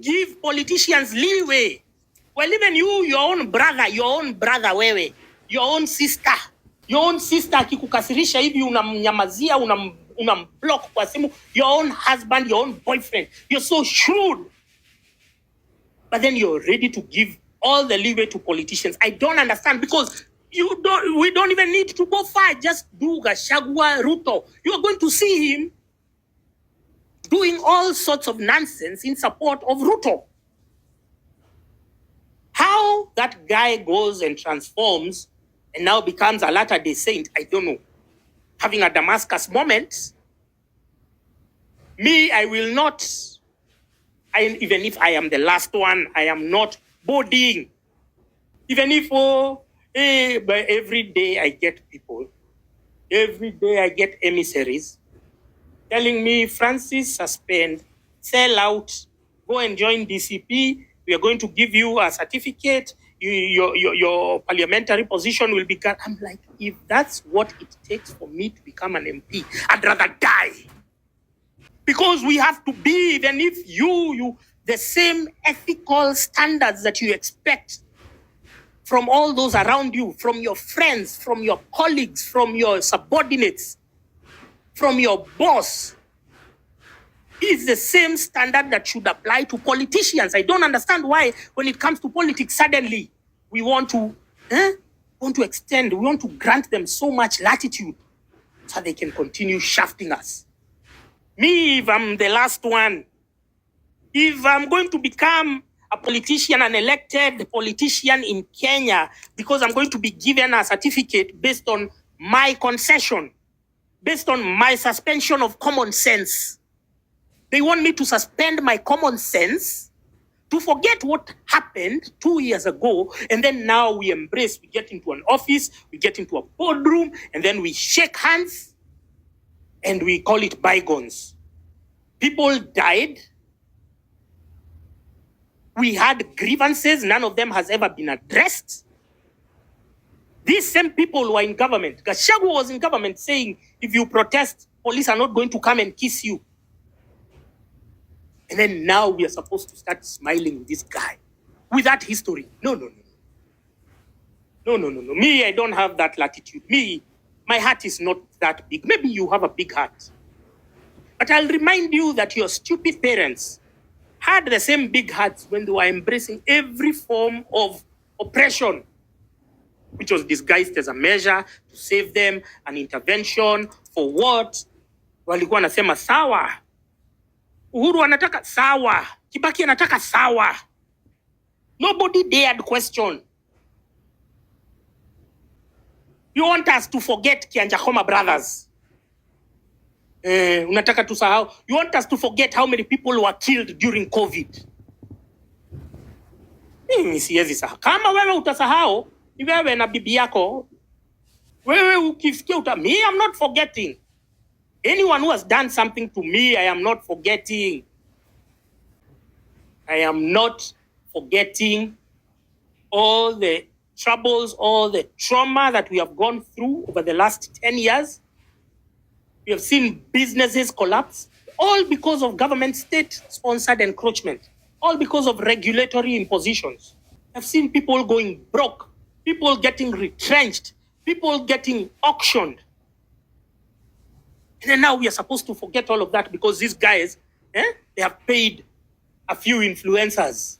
give politicians leeway. Well, even you, your own brother, wewe, your own sister akikukasirisha hivi unamnyamazia, unamblock kwa simu, your own husband, your own boyfriend. You're so shrewd. But then you're ready to give all the leeway to politicians. I don't understand, because we don't even need to go far. Just do Gachagua, Ruto. You're going to see him doing all sorts of nonsense in support of Ruto. How that guy goes and transforms and now becomes a Latter-day Saint, I don't know. Having a Damascus moment. Me, I will not, even if I am the last one, I am not boarding. Even if, but every day I get people, every day I get emissaries telling me, Francis, suspend, sell out, go and join DCP. We are going to give you a certificate. Your parliamentary position will be cut. I'm like, if that's what it takes for me to become an MP, I'd rather die. Because we have to be, even if you the same ethical standards that you expect from all those around you, from your friends, from your colleagues, from your subordinates, from your boss, is the same standard that should apply to politicians. I don't understand why, when it comes to politics, suddenly we want to extend, we want to grant them so much latitude so they can continue shafting us. Me, if I'm the last one, if I'm going to become a politician, an elected politician in Kenya, because I'm going to be given a certificate based on my concession, based on my suspension of common sense. They want me to suspend my common sense, to forget what happened 2 years ago, and then now we embrace, we get into an office, we get into a boardroom, and then we shake hands, and we call it bygones. People died. We had grievances. None of them has ever been addressed. These same people were in government. Gachagua was in government saying, if you protest, police are not going to come and kiss you. And then now we are supposed to start smiling with this guy. With that history. No. Me, I don't have that latitude. Me, my heart is not that big. Maybe you have a big heart. But I'll remind you that your stupid parents had the same big hearts when they were embracing every form of oppression, which was disguised as a measure to save them, an intervention. For what? Walikuwa nasema sawa. Uhuru anataka sawa. Kibaki anataka sawa. Nobody dared question. You want us to forget Kianjakoma brothers. Unataka tusahau. You want us to forget how many people were killed during COVID. Siwezi sahau. Kama wewe utasahau, ni wewe na bibi yako. Wewe ukisikia me, I'm not forgetting. Anyone who has done something to me, I am not forgetting. I am not forgetting all the troubles, all the trauma that we have gone through over the last 10 years. We have seen businesses collapse, all because of government state-sponsored encroachment, all because of regulatory impositions. I've seen people going broke, people getting retrenched, people getting auctioned. And then now we are supposed to forget all of that because these guys, they have paid a few influencers.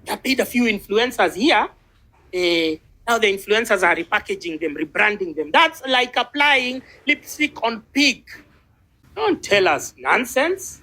They have paid a few influencers here. Now the influencers are repackaging them, rebranding them. That's like applying lipstick on pig. Don't tell us nonsense.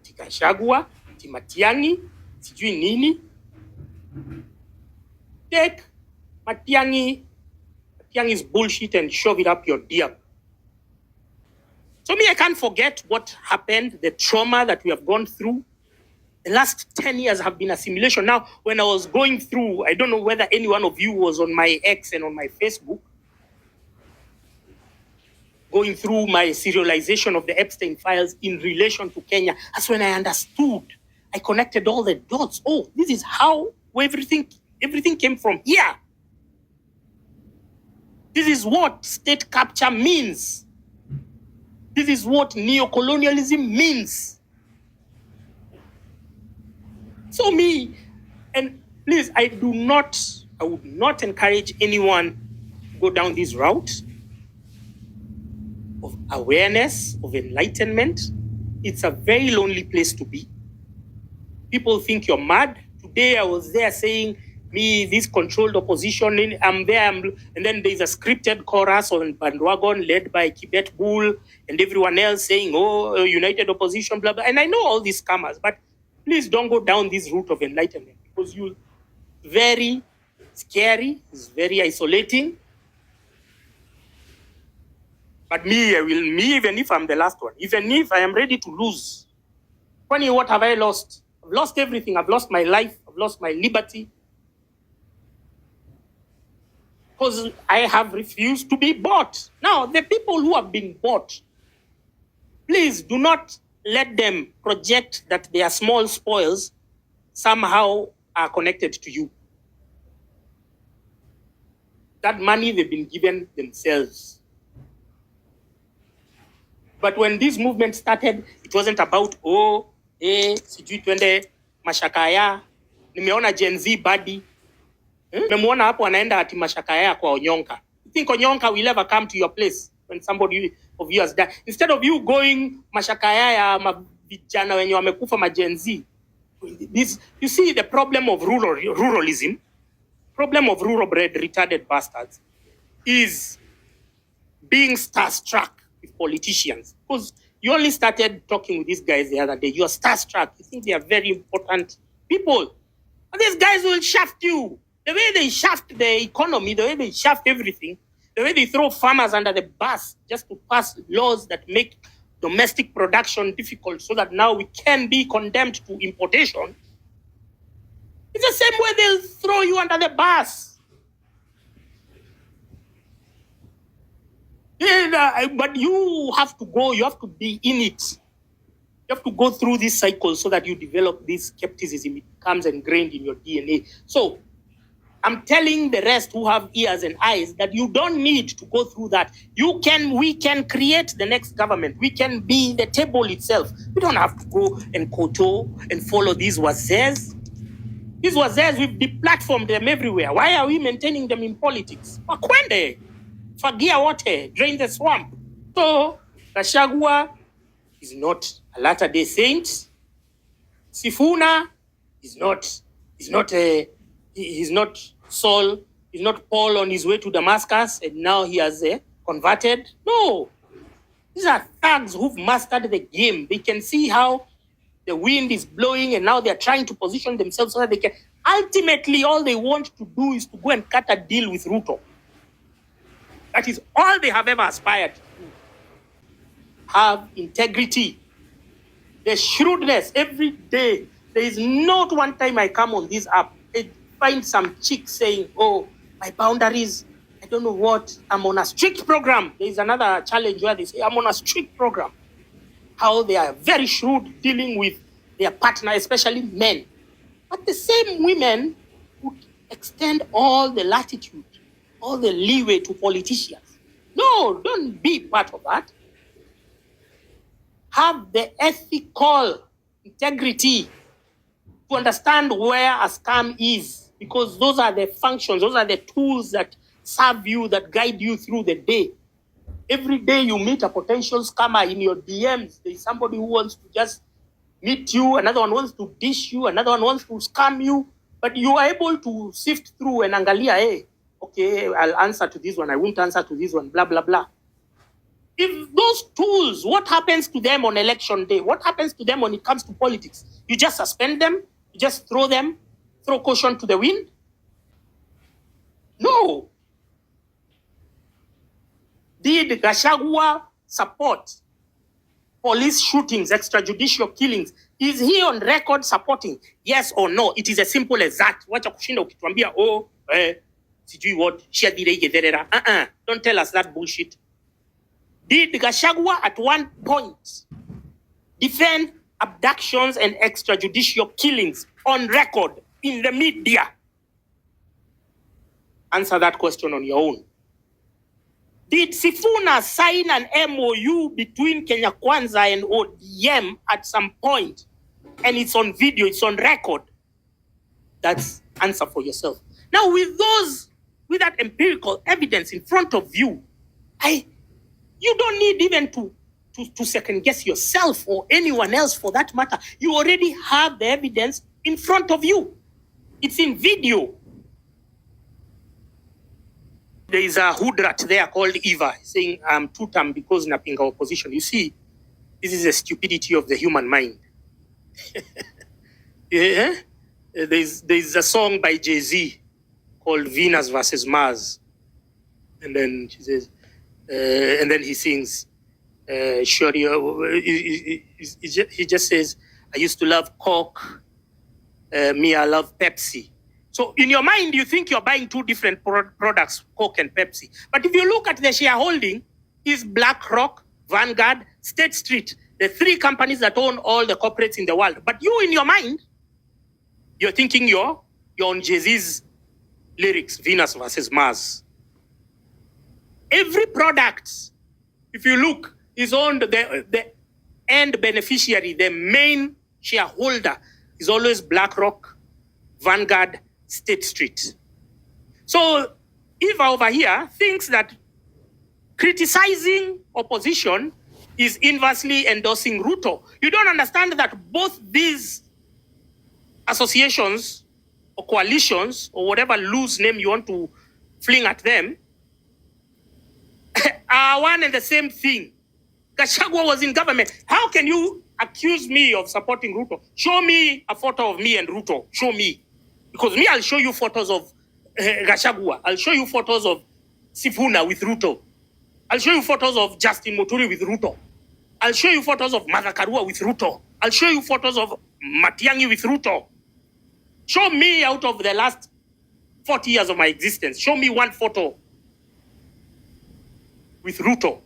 Gachagua, Matiang'I, sijui nini. Take Matiang'i's bullshit and shove it up your deer. So me, I can't forget what happened, the trauma that we have gone through. The last 10 years have been a simulation. Now, when I was going through, I don't know whether any one of you was on my X and on my Facebook, going through my serialization of the Epstein files in relation to Kenya. That's when I understood. I connected all the dots. Oh, this is how everything came from here. This is what state capture means. This is what neocolonialism means. So me, and please, I would not encourage anyone to go down this route of awareness, of enlightenment. It's a very lonely place to be. People think you're mad. Today I was there saying, me, this controlled opposition, I'm there, and then there's a scripted chorus on bandwagon led by Kibet Bull and everyone else saying, oh, united opposition, blah, blah. And I know all these scammers, but please don't go down this route of enlightenment, because you're very scary, it's very isolating. But me, even if I'm the last one, even if I am ready to lose, funny, what have I lost? I've lost everything. I've lost my life. I've lost my liberty. Because I have refused to be bought. Now, the people who have been bought, please do not let them project that their small spoils somehow are connected to you. That money they've been given themselves. But when this movement started, it wasn't about, sijui twende mashakaya, nimeona Gen Z body. Nimemuona hapo anaenda ati mashakaya kwa Onyonka. You think Onyonka will ever come to your place when somebody of you has died? Instead of you going mashakaya ya vijana wenye wamekufa ma Gen Z. You see the problem of ruralism, problem of rural-bred retarded bastards is being starstruck with politicians. Because you only started talking with these guys the other day. You are starstruck. You think they are very important people. And these guys will shaft you. The way they shaft the economy, the way they shaft everything, the way they throw farmers under the bus just to pass laws that make domestic production difficult so that now we can be condemned to importation. It's the same way they'll throw you under the bus. Yeah, but you have to go, you have to be in it. You have to go through this cycle so that you develop this skepticism. It becomes ingrained in your DNA. So I'm telling the rest who have ears and eyes that you don't need to go through that. We can create the next government. We can be the table itself. We don't have to go and koto and follow these wazers. These wazers, we've deplatformed them everywhere. Why are we maintaining them in politics? Wakwende, fagia water, drain the swamp. So Gachagua is not a Latter-day Saint. Sifuna is not Saul, he's not Paul on his way to Damascus and now he has converted. No. These are thugs who've mastered the game. They can see how the wind is blowing and now they're trying to position themselves so that they can. Ultimately, all they want to do is to go and cut a deal with Ruto. That is all they have ever aspired to do. Have integrity. The shrewdness every day. There is not one time I come on this app, I find some chick saying, oh, my boundaries, I don't know what, I'm on a strict program. There is another challenge where they say, I'm on a strict program. How they are very shrewd dealing with their partner, especially men. But the same women would extend all the latitude, all the leeway to politicians. No, don't be part of that. Have the ethical integrity to understand where a scam is, because those are the functions, those are the tools that serve you, that guide you through the day. Every day you meet a potential scammer in your DMs. There's somebody who wants to just meet you, another one wants to dish you, another one wants to scam you, but you are able to sift through and angalia, hey, okay, I'll answer to this one, I won't answer to this one, blah, blah, blah. If those tools, what happens to them on election day? What happens to them when it comes to politics? You just suspend them? You just throw caution to the wind? No. Did Gachagua support police shootings, extrajudicial killings? Is he on record supporting? Yes or no? It is as simple as that. Wacha kushinda ukituambia, sijui what, don't tell us that bullshit. Did Gachagua at one point defend abductions and extrajudicial killings on record in the media? Answer that question on your own. Did Sifuna sign an MOU between Kenya Kwanza and ODM at some point? And it's on video, it's on record. That's answer for yourself. Now, with that empirical evidence in front of you, you don't need even to second guess yourself or anyone else for that matter. You already have the evidence in front of you. It's in video. There is a hoodrat there called Eva saying, I'm two-term because napinga opposition. You see, this is the stupidity of the human mind. Yeah? There's a song by Jay-Z called Venus versus Mars. And then she says, and then he sings, Shorty, he just says, I used to love Coke, me, I love Pepsi. So in your mind, you think you're buying two different products, Coke and Pepsi. But if you look at the shareholding, is BlackRock, Vanguard, State Street, the three companies that own all the corporates in the world. But you, in your mind, you're thinking you're on Jay-Z's lyrics, Venus versus Mars. Every product, if you look, is owned, the end beneficiary, the main shareholder, is always BlackRock, Vanguard, State Street. So Eva over here thinks that criticizing opposition is inversely endorsing Ruto. You don't understand that both these associations or coalitions or whatever loose name you want to fling at them are one and the same thing. Gachagua was in government. How can you accuse me of supporting Ruto? Show me a photo of me and Ruto. Show me. Because me, I'll show you photos of Gachagua. I'll show you photos of Sifuna with Ruto. I'll show you photos of Justin Muturi with Ruto. I'll show you photos of Martha Karua with Ruto. I'll show you photos of Matiang'I with Ruto. Show me out of the last 40 years of my existence. Show me one photo with Ruto.